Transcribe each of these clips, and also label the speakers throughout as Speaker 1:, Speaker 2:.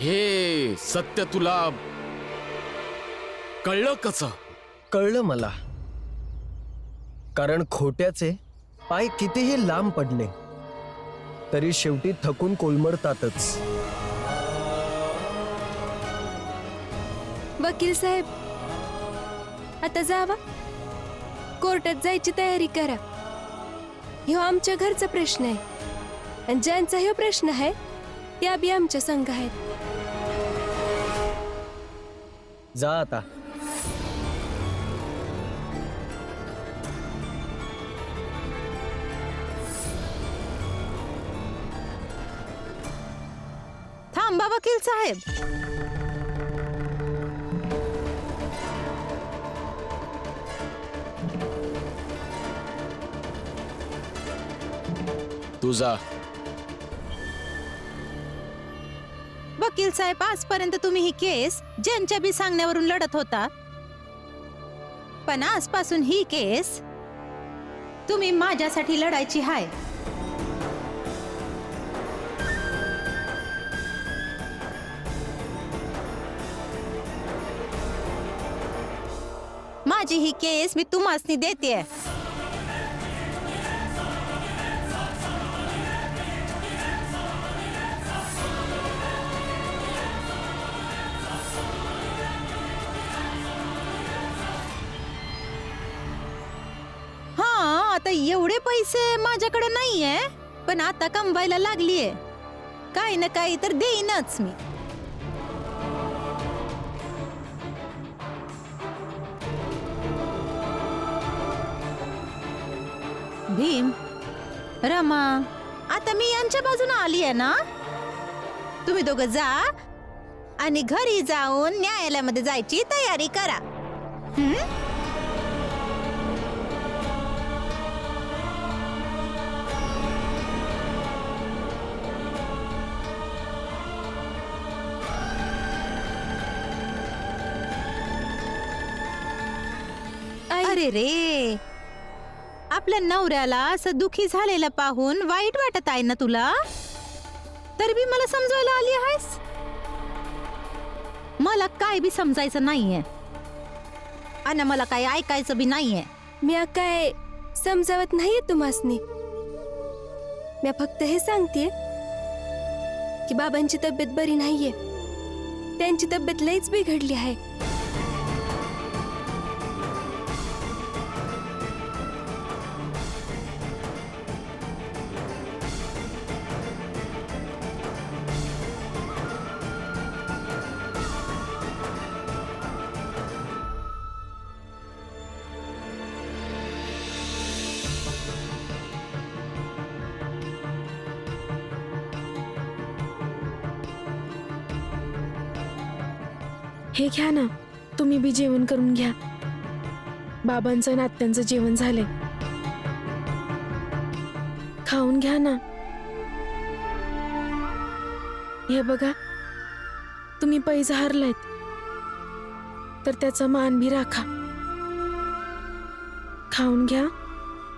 Speaker 1: हे सत्य तुला कळलं कसं?
Speaker 2: कळलं मला, कारण खोट्याचे पाय कितीही लांब पडले तरी शेवटी थकून कोलमडतातच.
Speaker 3: वकील साहेब, आता जावा, कोर्टात जायची तयारी करा. ह्यो आमच्या घरचा प्रश्न आहे आणि ज्यांचा ह्यो प्रश्न आहे त्या बी आमच्या संघ आहेत.
Speaker 2: जा आता.
Speaker 4: थांबा वकील साहेब.
Speaker 1: तू जा.
Speaker 4: वकील साहेब, आजपर्यंत तुम्ही ही केस ज्यांच्या बी सांगण्यावरून लढत होता, पण आजपासून ही केस तुम्ही माझ्यासाठी लढायची हाय. माझी ही केस मी तुम्हासनी देते. आता एवढे पैसे माझ्याकडे नाहीये, पण आता कमवायला लागलीये. काही ना काही तर देईनच मी. भीम, रमा, आता मी यांच्या बाजूने आली आहे ना. तुम्ही दोघं जा आणि घरी जाऊन न्यायालयामध्ये जायची तयारी करा. अरे रे, आपल्या नवऱ्याला असं दुखी झालेलं पाहून वाईट वाटत आहे ना तुला? तर बी मला समजायला आली आहेस. मला काय बी समजायचं नाहीये आणि मला काय ऐकायचं बी नाहीये.
Speaker 3: मी काय समजावत नाहीये तुम्हासनी. मी फक्त हे सांगते की बाबांची तब्येत बरी नाहीये. त्यांची तब्येत लईच बिघडली आहे.
Speaker 5: हे घ्या ना, तुम्ही बी जेवण करून घ्या. बाबांचं आणि आत्यांचं जेवण झालंय, खाऊन घ्या ना. हे बघा, तुम्ही पैसा हरलायत तर त्याचा मान भी राखा. खाऊन घ्या.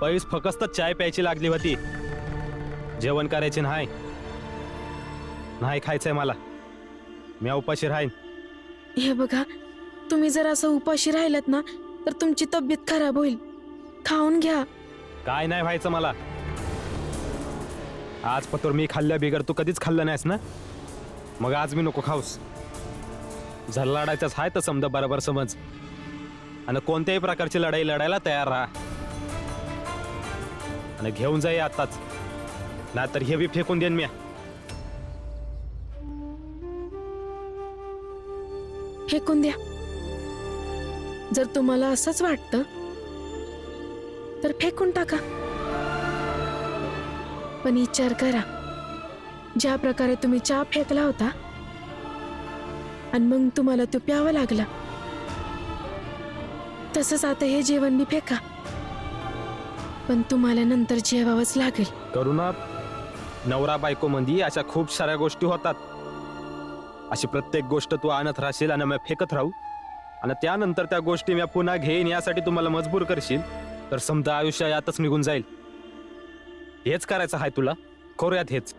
Speaker 6: पैस फक्त चाय प्यायची लागली होती, जेवण करायचे नाही. नाही खायचंय मला, मी उपाशी राहीन.
Speaker 5: हे बघा, तुम्ही जर असं उपाशी राहिलात ना तर तुमची तब्येत खराब होईल. खाऊन घ्या.
Speaker 6: काय नाही व्हायचं मला. आज पतोर मी खाल्ल्या बिगर तू कधीच खाल्लं नाहीस ना, मग आज मी नको खाऊस. जर लढायचंच आहे तर समजा बरोबर समज आणि कोणत्याही प्रकारची लढाई लढायला तयार राहा. आणि घेऊन जाई आताच, नाहीतर हे बी फेकून देईन मी.
Speaker 5: फेकून द्या. जर तुम्हाला असंच वाटतं तर फेकून टाका. पण विचार करा, ज्या प्रकारे तुम्ही चहा फेकला होता आणि मग तुम्हाला तो प्यावा लागला, तसंच आता हे जेवण बी फेका. पण तुम्हाला नंतर जेवावंच लागेल.
Speaker 6: करुणा, नवरा बायको मंदी अशा खूप साऱ्या गोष्टी होतात. अशी प्रत्येक गोष्ट तू आणत राहशील आणि मी फेकत राहू आणि त्यानंतर त्या गोष्टी मी पुन्हा घेईन यासाठी तुम्हाला मजबूर करशील तर समजा आयुष्य यातच निघून जाईल. हेच करायचं आहे तुला, करूयात हेच.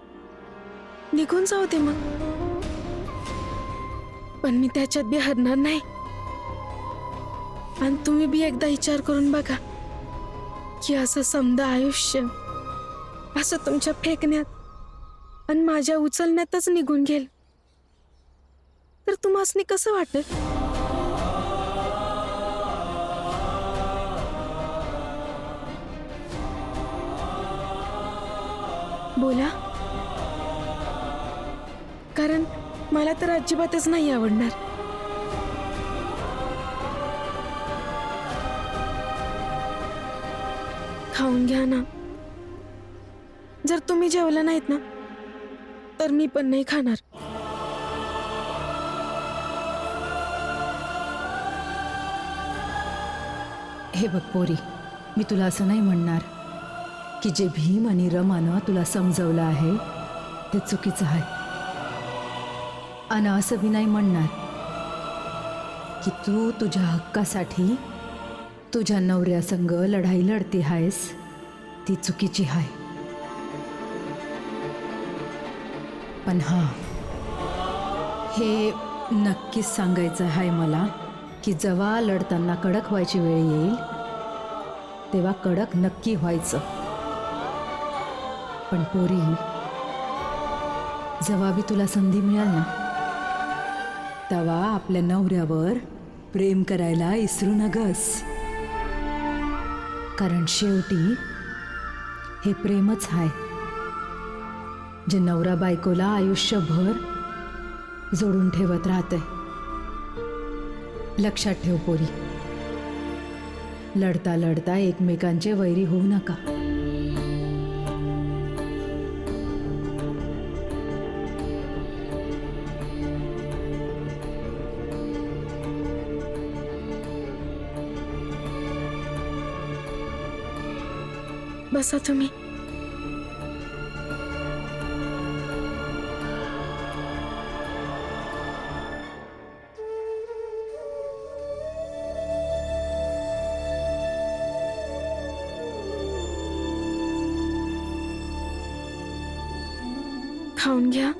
Speaker 5: निघून जाऊ दे मग. पण मी त्याच्यात बी हरणार नाही. आणि तुम्ही बी एकदा विचार करून बघा की असं समजा आयुष्य असं तुमच्या फेकण्यात आणि माझ्या उचलण्यातच निघून गेल तर तुम्हासनी कसं वाटत? बोला, कारण मला तर अजिबातच नाही आवडणार. खाऊन घ्या ना. जर तुम्ही जेवला नाहीत ना तर मी पण नाही खाणार.
Speaker 7: हे बघ पोरी, मी तुला असं नाही म्हणणार की जे भीम आणि रमानं तुला समजवलं आहे ते चुकीचं आहे. आणि असं बी नाही म्हणणार की तू तुझ्या हक्कासाठी तुझ्या नवऱ्यासंग लढाई लढती आहेस ती चुकीची आहे. पण हां, हे नक्कीच सांगायचं आहे मला की जेव्हा लढताना कडक व्हायची वेळ येईल तेव्हा कडक नक्की व्हायचं. पण पोरी, जेव्हा बी तुला संधी मिळाल ना तेव्हा आपल्या नवऱ्यावर प्रेम करायला विसरू नगस. कारण शेवटी हे प्रेमच आहे जे नवरा बायकोला आयुष्यभर जोडून ठेवत राहते. लक्षात ठेव पोरी, लढता लढता एकमेकांचे वैरी होऊ नका.
Speaker 5: बसा तुम्ही. खाऊन घ्या.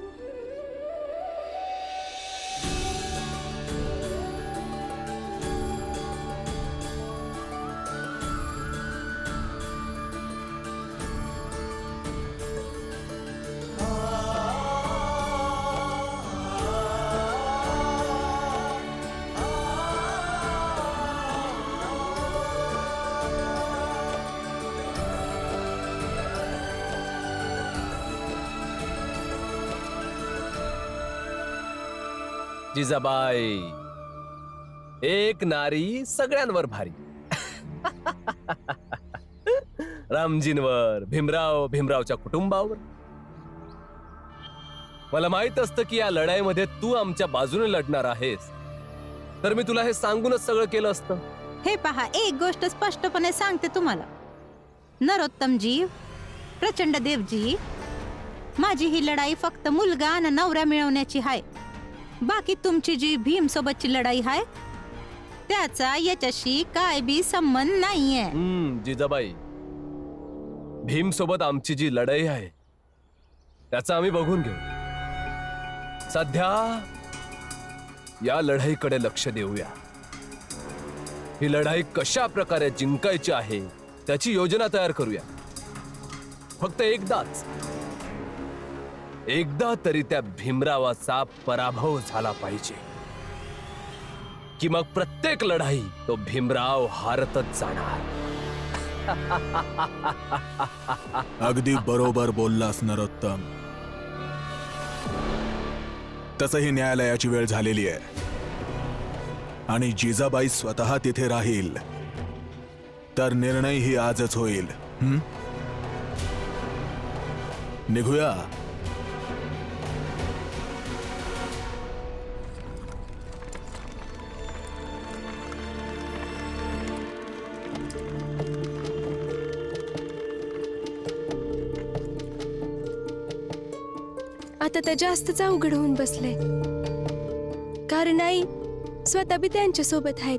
Speaker 8: जिजाबाई, एक नारी सगळ्यांवर भारी. रामजींवर, भीमरावच्या कुटुंबावर. मला माहित असतं की या लढाईमध्ये तू आमच्या बाजूने लढणार आहेस, तर मी तुला हे सांगूनच सगळं केलं असतं.
Speaker 4: हे पहा, एक गोष्ट स्पष्टपणे सांगते तुम्हाला, नरोत्तमजी, प्रचंड देवजी, माझी ही लढाई फक्त मुलगा आणि नवरा मिळवण्याची आहे. बाकी तुमची जी भीम सोबतची लढाई आहे त्याचा याच्याशी काय बी संबंध नाहीये.
Speaker 8: जिजाबाई, भीम सोबत आमची जी लढाई आहे त्याचा आम्ही बघून घेऊ. सध्या या लढाईकडे लक्ष देऊया. ही लढाई कशा प्रकारे जिंकायची आहे त्याची योजना तयार करूया. फक्त एकदा तरी त्या भीमरावाचा पराभव झाला पाहिजे, की मग प्रत्येक लढाई तो भीमराव हारतच जाणार.
Speaker 9: अगदी बरोबर बोललास नरोत्तम. तसही न्यायालयाची वेळ झालेली आहे आणि जिजाबाई स्वतः तिथे राहील, तर निर्णय ही आजच होईल. निघूया.
Speaker 3: आता तर जास्तच अवघड होऊन बसलंय, कारण आई स्वतः बी त्यांच्या सोबत आहेत.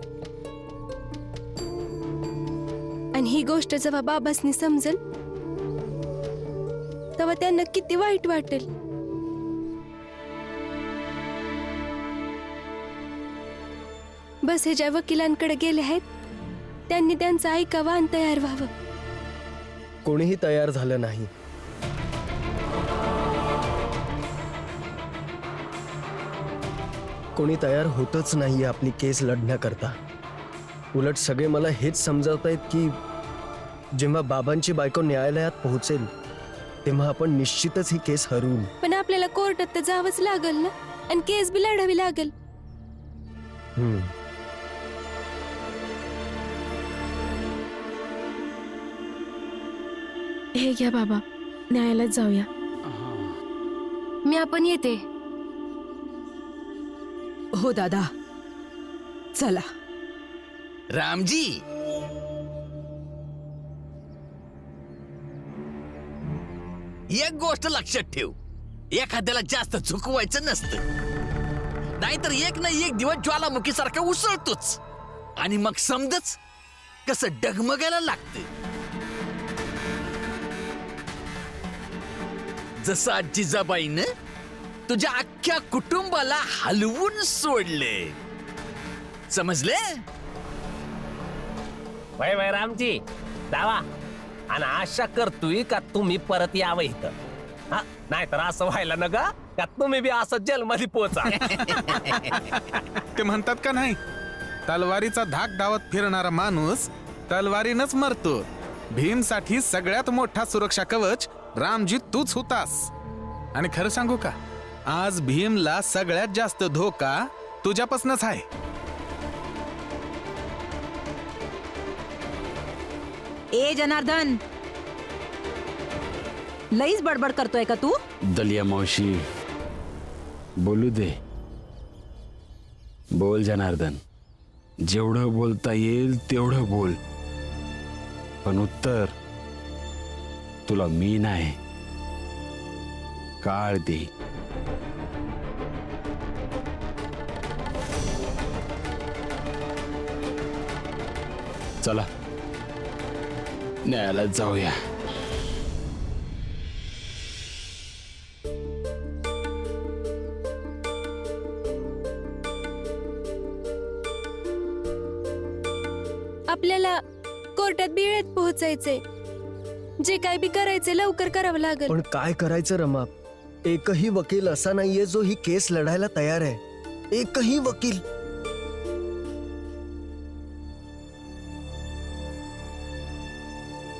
Speaker 3: आणि ही गोष्ट जेव्हा बाबासनी समजेल तेव्हा त्यांना किती वाईट वाटेल. बस हे ज्या वकिलांकडे गेले आहेत त्यांनी त्यांचं ऐकावं आणि तयार व्हावं.
Speaker 2: कोणीही तयार झालं नाही. कोणी तयार होतच नाहीये आपली केस लढण्याकरता. उलट सगळे मला हेच समजावतायत की जेव्हा बाबांची बायको न्यायालयात पोहोचेल तेव्हा आपण निश्चितच ही केस हरू.
Speaker 3: पण आपल्याला कोर्टात तर जावंच लागल ना, आणि केस बी लढावी लागल.
Speaker 5: हे घ्या बाबा, न्यायालयात जाऊया.
Speaker 3: मी आपण येते.
Speaker 7: हो दादा, चला.
Speaker 1: रामजी, एक गोष्ट लक्षात ठेव, एखाद्याला जास्त झुकवायचं नसतं, नाहीतर एक ना एक दिवस ज्वालामुखी सारखं उसळतोच आणि मग समजच कसं डगमगायला लागतं. जसं जिजाबाईनं तुझ्या अख्ख्या कुटुंबाला हलवून सोडले, समजले?
Speaker 8: वय वय रामजी, जावा आणि आशा करतोय का तुम्ही परत यावं इथं. हा, नाहीतर असं व्हायला न का तुम्ही बी असं जेलमध्ये पोचा.
Speaker 10: ते म्हणतात का नाही, तलवारीचा धाक धावत फिरणारा माणूस तलवारीनच मरतो. भीमसाठी सगळ्यात मोठा सुरक्षा कवच रामजी तूच होतास. आणि खरं सांगू का, आज भीमला सगळ्यात जास्त धोका तुझ्यापासूनच आहे.
Speaker 4: ए जनार्दन, लईच बडबड करतोय का तू?
Speaker 1: दलिया मावशी, बोलू दे. बोल जनार्दन, जेवढं बोलता येईल तेवढं बोल, पण उत्तर तुला मी नाही, काळ दे. चला न्यायालयात जाऊया.
Speaker 3: आपल्याला कोर्टात बिळेत पोहोचायचे. जे काय बी करायचे लवकर करावं लागेल.
Speaker 2: पण काय करायचं रमा? एकही वकील असा नाहीये जो ही केस लढायला तयार आहे. एकही वकील.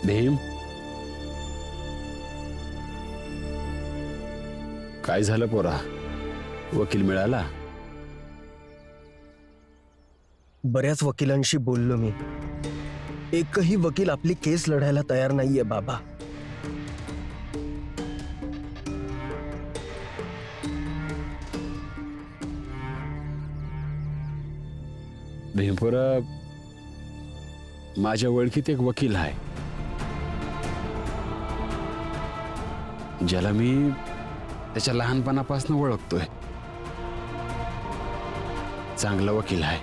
Speaker 1: भीम, काय झालं पोरा? वकील मिळाला?
Speaker 2: बऱ्याच वकिलांशी बोललो मी. एकही वकील आपली केस लढायला तयार नाहीये बाबा.
Speaker 1: भीमपुरा, माझ्या ओळखीत एक वकील आहे ज्याला मी त्याच्या लहानपणापासून ओळखतोय. चांगला वकील आहे,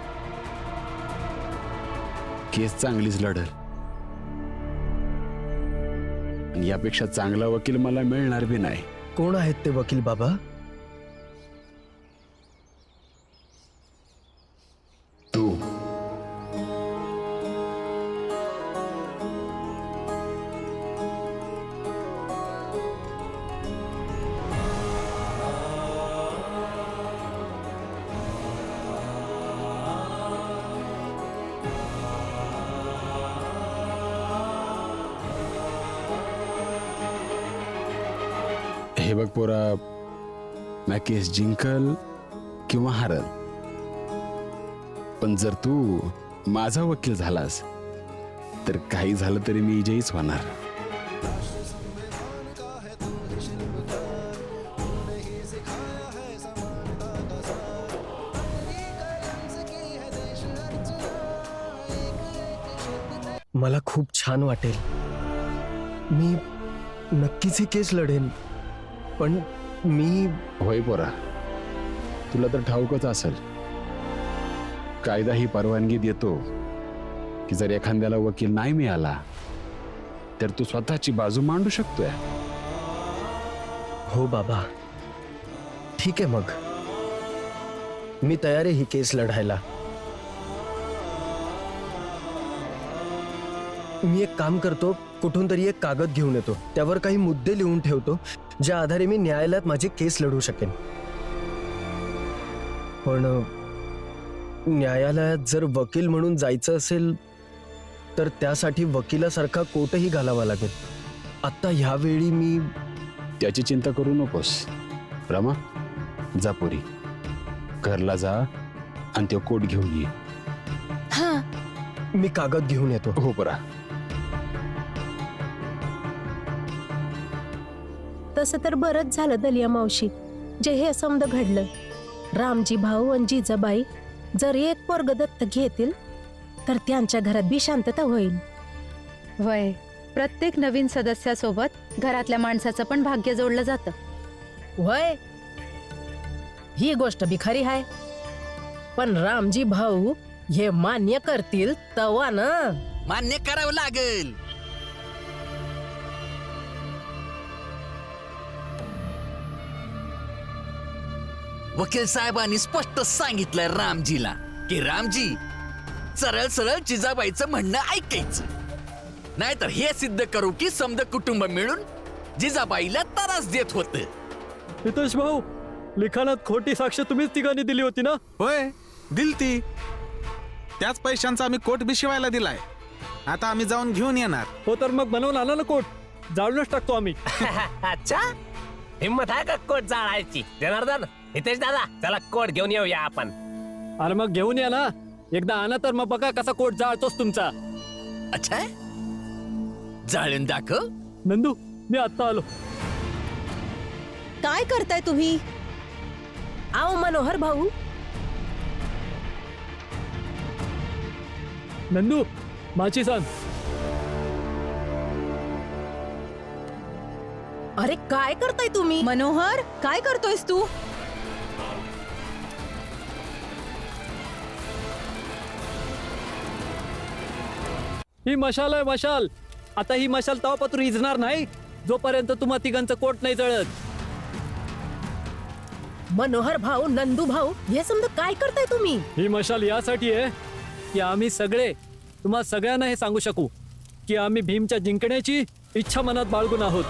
Speaker 1: केस चांगलीच लढल. आणि यापेक्षा चांगला वकील मला मिळणार बी नाही.
Speaker 2: कोण आहेत ते वकील बाबा?
Speaker 1: तू. हे बघ पोरा, मैं केस जिंकल किंवा हारल, पण जर तू माझा वकील झालास तर काही झालं तरी मी विजयीच होणार.
Speaker 2: मला खूप छान वाटेल. मी नक्कीच ही केस लढेन. पण मी
Speaker 1: होय पोरा, तुला तर ठाऊकच असेल, कायदा ही परवानगी देतो की जर एखाद्याला वकील नाही मिळाला तर तू स्वतःची बाजू मांडू शकतोय.
Speaker 2: हो बाबा, ठीक आहे. मग मी तयार आहे ही केस लढायला. मी एक काम करतो, कुठून तरी एक कागद घेऊन येतो, त्यावर काही मुद्दे लिहून ठेवतो ज्या आधारे मी न्यायालयात माझी केस लढवू शकेन. पण न्यायालयात जर वकील म्हणून जायचं असेल तर त्यासाठी वकिलासारखा कोटही घालावा लागेल. आता ह्यावेळी मी
Speaker 11: त्याची चिंता करू नकोस रमा. जा पोरी, घरला जा आणि तो कोट घेऊन ये.
Speaker 3: हा
Speaker 2: मी कागद घेऊन येतो.
Speaker 11: हो बरा.
Speaker 4: तसं तर बरंच झालं दलिया मावशी, जे हे समद घडलं. रामजी भाऊ आणि जिजाबाई जर एक पोरग दत्त घेतील तर त्यांच्या घरात बी शांतता होईल.
Speaker 12: वय प्रत्येक नवीन सदस्यासोबत घरातल्या माणसाचं पण भाग्य जोडलं जातं.
Speaker 4: वय ही गोष्ट बी खरी आहे, पण रामजी भाऊ हे मान्य करतील तवा ना.
Speaker 1: मान्य करावं लागेल. वकील साहेबांनी स्पष्ट सांगितलंय रामजीला की रामजी सरळ सरळ जिजाबाईचं म्हणणं ऐकायचं, नाहीतर हे सिद्ध करू की समद कुटुंब मिळून जिजाबाईला त्रास देत होत.
Speaker 6: हितेश भाऊ, लिखाणात खोटी साक्ष तुम्हीच तिघांनी दिली होती ना?
Speaker 10: होय, दिलती. त्याच पैशांचा आम्ही कोट बी शिवायला दिलाय. आता आम्ही जाऊन घेऊन येणार.
Speaker 6: हो तर मग बनवून आणा ना कोट, जाळूनच टाकतो आम्ही.
Speaker 8: अच्छा, हिम्मत आहे का कोट जाळायची? जनार्दन, हितेश दादा, चला कोट घेऊन येऊया आपण.
Speaker 6: अरे मग घेऊन या ना, एकदा आणा तर मग बघा कसा कोट जाळतोस तुमचा.
Speaker 1: अच्छा, जाळून दाखव.
Speaker 6: नंदू, मी आत्ता आलो.
Speaker 4: काय करताय तुम्ही? आओ मनोहर भाऊ.
Speaker 6: नंदू, माझी सांग.
Speaker 4: अरे काय करताय तुम्ही? मनोहर, काय करतोयस तू?
Speaker 6: ही मशाल आहे, मशाल. आता ही मशाल तवापासून इजणार नाही जोपर्यंत तुम्हा तिघांचं कोट नाही जळत.
Speaker 4: मनोहर भाऊ, नंदू भाऊ, हे समजा काय करताय तुम्ही?
Speaker 6: ही मशाल यासाठी आहे की आम्ही सगळे तुम्हा सगळ्यांना हे सांगू शकू की आम्ही भीमच्या जिंकण्याची इच्छा मनात बाळगून आहोत.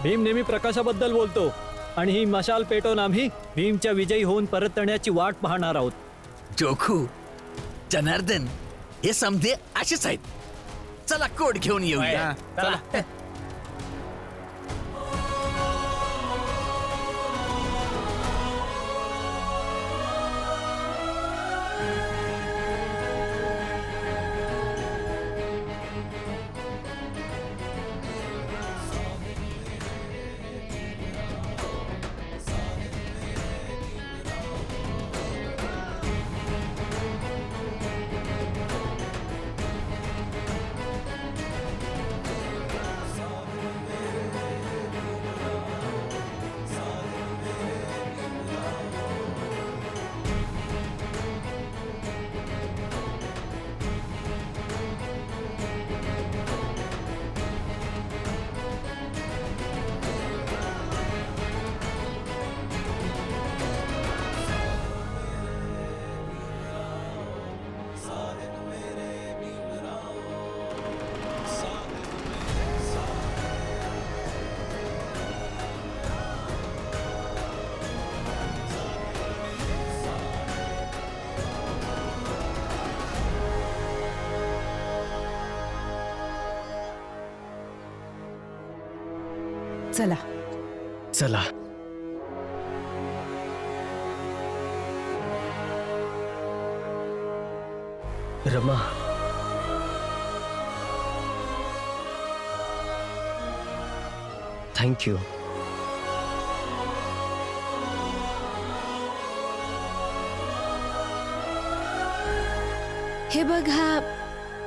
Speaker 6: भीम नेहमी प्रकाशाबद्दल बोलतो आणि ही मशाल पेटवून आम्ही भीमच्या विजयी होऊन परतण्याची वाट पाहणार आहोत.
Speaker 1: जोखू, जनार्दन, हे समजे असेच आहेत. चला कोट घेऊन येऊया.
Speaker 10: चला.
Speaker 7: चला.
Speaker 2: चला. रमा, थँक्यू.
Speaker 3: हे बघा,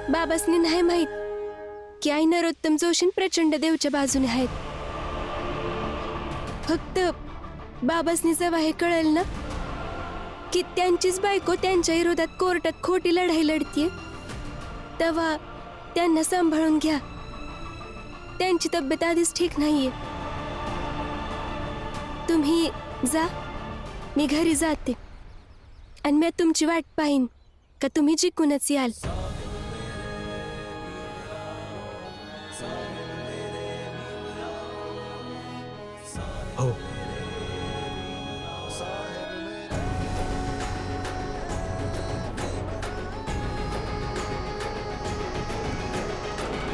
Speaker 3: बाबासनी नाही माहित की आई नरोत्तम जोशी प्रचंड देवच्या बाजूने आहेत. फक्त बाबासनी जेव्हा हे कळेल ना की त्यांचीच बायको त्यांच्या विरोधात कोर्टात खोटी लढाई लढतीये, तेव्हा त्यांना सांभाळून घ्या. त्यांची तब्येत आधीच ठीक नाहीये. तुम्ही जा, मी घरी जाते आणि मी तुमची वाट पाहीन का तुम्ही जिंकूनच याल.
Speaker 2: हो